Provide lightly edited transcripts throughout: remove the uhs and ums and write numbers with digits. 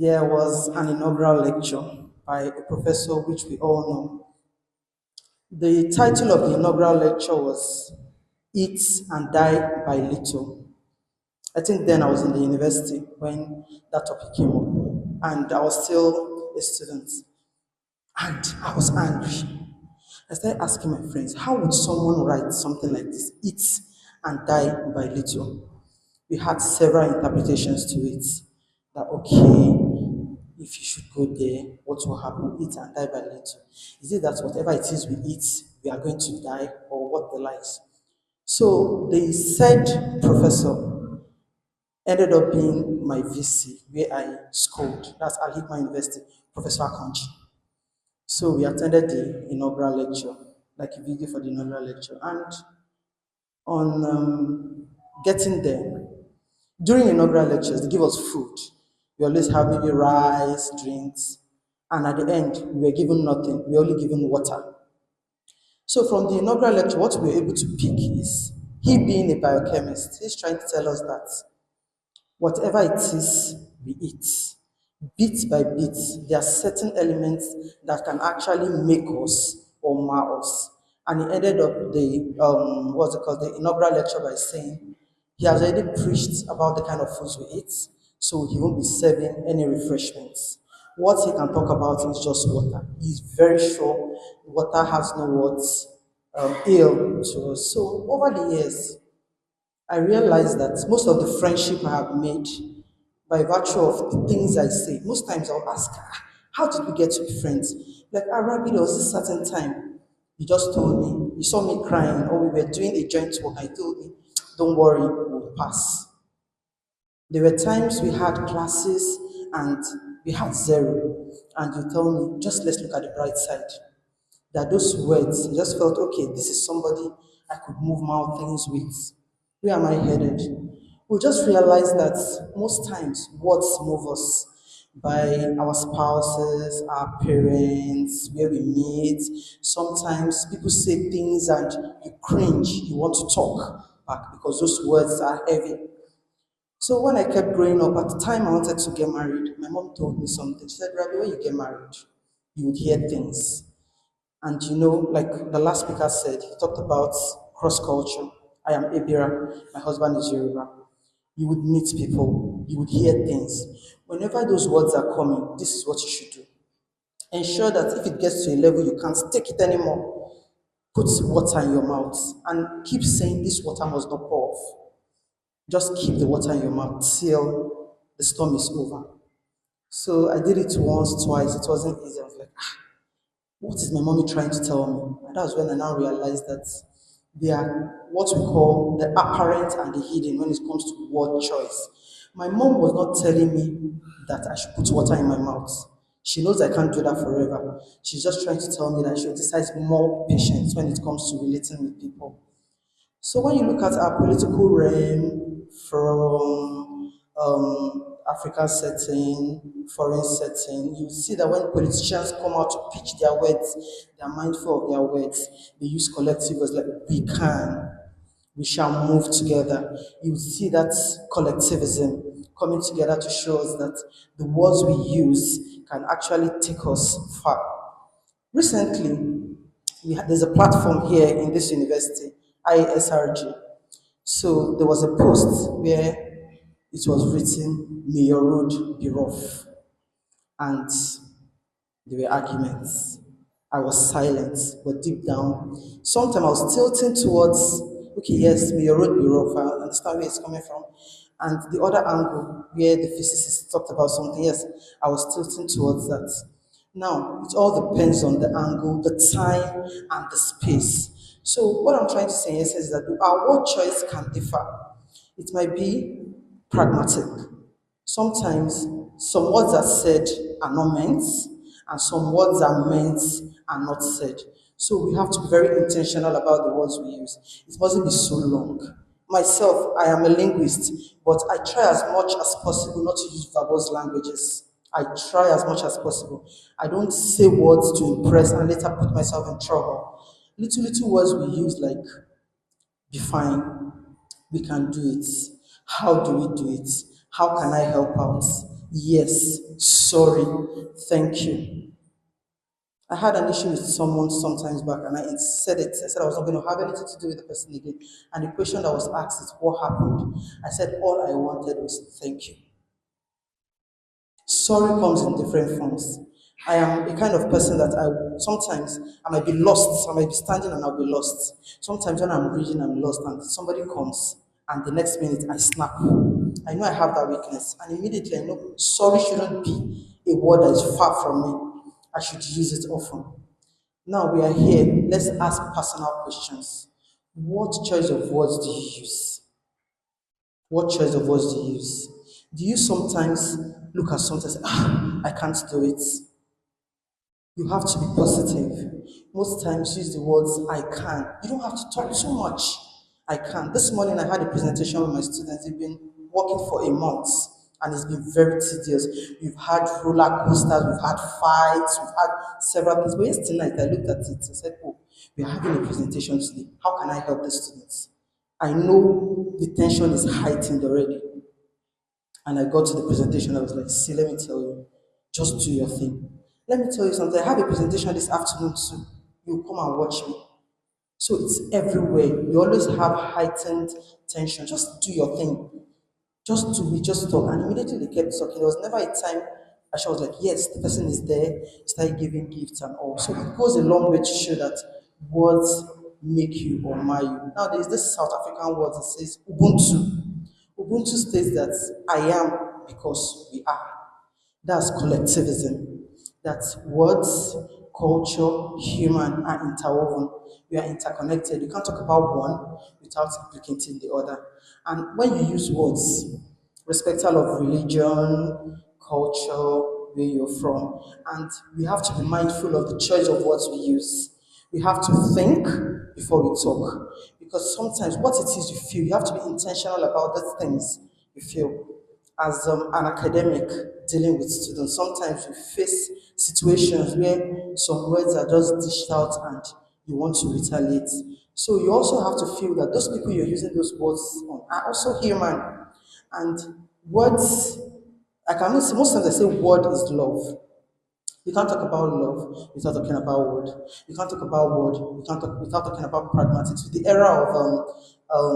there was an inaugural lecture by a professor which we all know. The title of the inaugural lecture was Eat and Die by Little. I think then I was in the university when that topic came up, and I was still a student, and I was angry. I started asking my friends, how would someone write something like this, eat and die by little? We had several interpretations to it. That, okay, if you should go there, what will happen? Eat and die by little. Is it that whatever it is we eat, we are going to die, or what the likes? So the said professor ended up being my VC, where I schooled. That's Al Hikma University, Professor Akanji. So we attended the inaugural lecture, like a video for the inaugural lecture. And on getting there, during inaugural lectures, they give us food. We always have maybe rice, drinks, and at the end, we were given nothing. We were only given water. So from the inaugural lecture, what we were able to pick is, he being a biochemist, he's trying to tell us that whatever it is we eat, bit by bit, there are certain elements that can actually make us or mar us. And he ended up the what's it called, the inaugural lecture by saying he has already preached about the kind of foods we eat, so he won't be serving any refreshments. What he can talk about is just water. He's very sure water has no words ill to us. So over the years, I realized that most of the friendship I have made by virtue of the things I say, most times I'll ask, how did we get to be friends? Like, Arabi, there was a certain time, he just told me, he saw me crying, or we were doing a joint work, I told me, don't worry, we'll pass. There were times we had classes and we had zero, and you tell me, just let's look at the bright side. That those words, I just felt, okay, this is somebody I could move mountains with. Where am I headed? We just realized that most times words move us by our spouses, our parents, where we meet. Sometimes people say things and you cringe, you want to talk back because those words are heavy. So when I kept growing up, at the time I wanted to get married, my mom told me something. She said, Rabbi, when you get married, you would hear things. And you know, like the last speaker said, he talked about cross culture. I am Ebira, my husband is Yoruba. You would meet people, you would hear things. Whenever those words are coming, this is what you should do. Ensure that if it gets to a level you can't take it anymore, put water in your mouth and keep saying this water must not pour off. Just keep the water in your mouth till the storm is over. So I did it once, twice. It wasn't easy. I was like, what is my mommy trying to tell me? And that's when I now realized that they are what we call the apparent and the hidden when it comes to word choice. My mom was not telling me that I should put water in my mouth. She knows I can't do that forever. She's just trying to tell me that I should exercise more patience when it comes to relating with people. So when you look at our political realm from African setting, foreign setting, you see that when politicians come out to pitch their words, they are mindful of their words. They use collective words like we can, we shall move together. You see that collectivism coming together to show us that the words we use can actually take us far. Recently, there's a platform here in this university, ISRG. So there was a post where it was written, may your road be rough. And there were arguments. I was silent, but deep down, sometimes I was tilting towards, okay, yes, may your road be rough. I understand where it's coming from. And the other angle, where the physicist talked about something, yes, I was tilting towards that. Now, it all depends on the angle, the time, and the space. So, what I'm trying to say is that our word choice can differ. It might be pragmatic. Sometimes some words are said are not meant, and some words are meant and not said. So we have to be very intentional about the words we use. It mustn't be so long. Myself, I am a linguist, but I try as much as possible not to use verbose languages. I try as much as possible. I don't say words to impress and later put myself in trouble. Little, little words we use like be fine, we can do it. How do we do it? How can I help out? Yes, sorry, thank you. I had an issue with someone sometimes back and I said it. I said I was not going to have anything to do with the person again. And the question that was asked is, what happened? I said, all I wanted was thank you. Sorry comes in different forms. I am a kind of person that sometimes I might be lost. I might be standing and I'll be lost. Sometimes when I'm reading, I'm lost, and somebody comes, and the next minute I snap. I know I have that weakness, and immediately I know sorry shouldn't be a word that is far from me. I should use it often. Now we are here. Let's ask personal questions. What choice of words do you use? What choice of words do you use? Do you sometimes look at something and say, I can't do it? You have to be positive. Most times use the words I can. You don't have to talk too much. I can. This morning I had a presentation with my students. They've been working for a month and it's been very tedious. We've had roller coasters, we've had fights, we've had several things. But yesterday night I looked at it and said, oh, we're having a presentation today. How can I help the students? I know the tension is heightened already. And I got to the presentation. I was like, see, let me tell you, just do your thing. Let me tell you something. I have a presentation this afternoon too. You come and watch me. So it's everywhere. You always have heightened tension. Just do your thing. Just do it, just talk. And immediately they kept talking. There was never a time Asha was like, yes, the person is there, started giving gifts and all. So it goes a long way to show that words make you or mar you. Now there's this South African word that says Ubuntu. Ubuntu states that I am because we are. That's collectivism. That's words, culture, human are interwoven. We are interconnected. You can't talk about one without implicating the other. And when you use words, respectful of religion, culture, where you're from, and we have to be mindful of the choice of words we use. We have to think before we talk. Because sometimes what it is you feel, you have to be intentional about the things you feel. As an academic dealing with students, sometimes you face situations where some words are just dished out and you want to retaliate. So you also have to feel that those people you're using those words on are also human. And words, I can say most times I say word is love. You can't talk about love without talking about word. You can't talk about word without talking about pragmatics. With the era of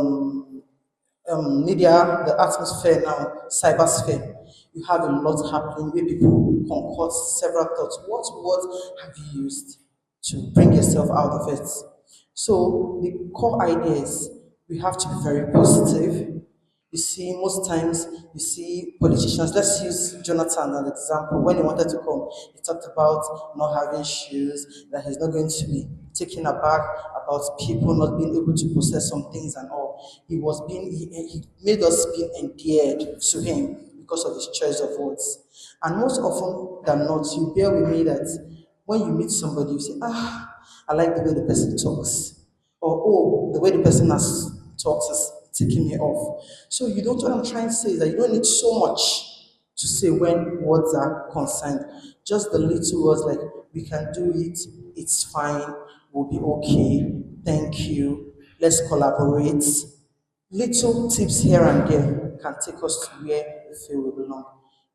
media, the atmosphere now, cybersphere, you have a lot happening where people concoct several thoughts. What words have you used to bring yourself out of it? So the core idea is we have to be very positive. You see, most times you see politicians. Let's use Jonathan as an example. When he wanted to come, he talked about not having shoes, that he's not going to be taken aback about people not being able to possess some things and all. He made us feel endeared to him because of his choice of words. And most often than not, you bear with me that when you meet somebody, you say, I like the way the person talks. Or, oh, the way the person has talked is taking me off. So you don't, what I'm trying to say is that you don't need so much to say when words are concerned. Just the little words like, we can do it, it's fine, we'll be okay, thank you, let's collaborate. Little tips here and there can take us to where we feel we belong.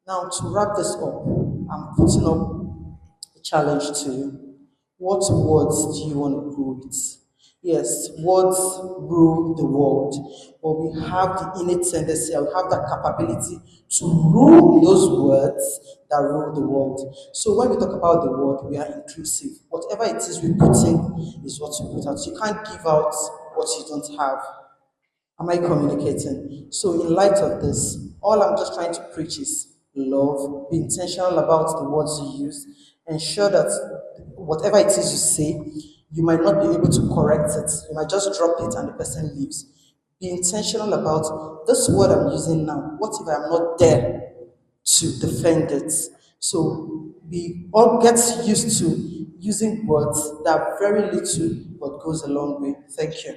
Now, to wrap this up, I'm putting up a challenge to you. What words do you want to grow with? Yes, words rule the world, but we have the innate tendency, we have that capability to rule those words that rule the world. So when we talk about the world, we are inclusive. Whatever it is we put in is what we put out. You can't give out what you don't have. Am I communicating? So, in light of this, all I'm just trying to preach is love. Be intentional about the words you use. Ensure that whatever it is you say, you might not be able to correct it. You might just drop it and the person leaves. Be intentional about this word I'm using now. What if I'm not there to defend it? So, we all get used to using words that are very little but goes a long way. Thank you.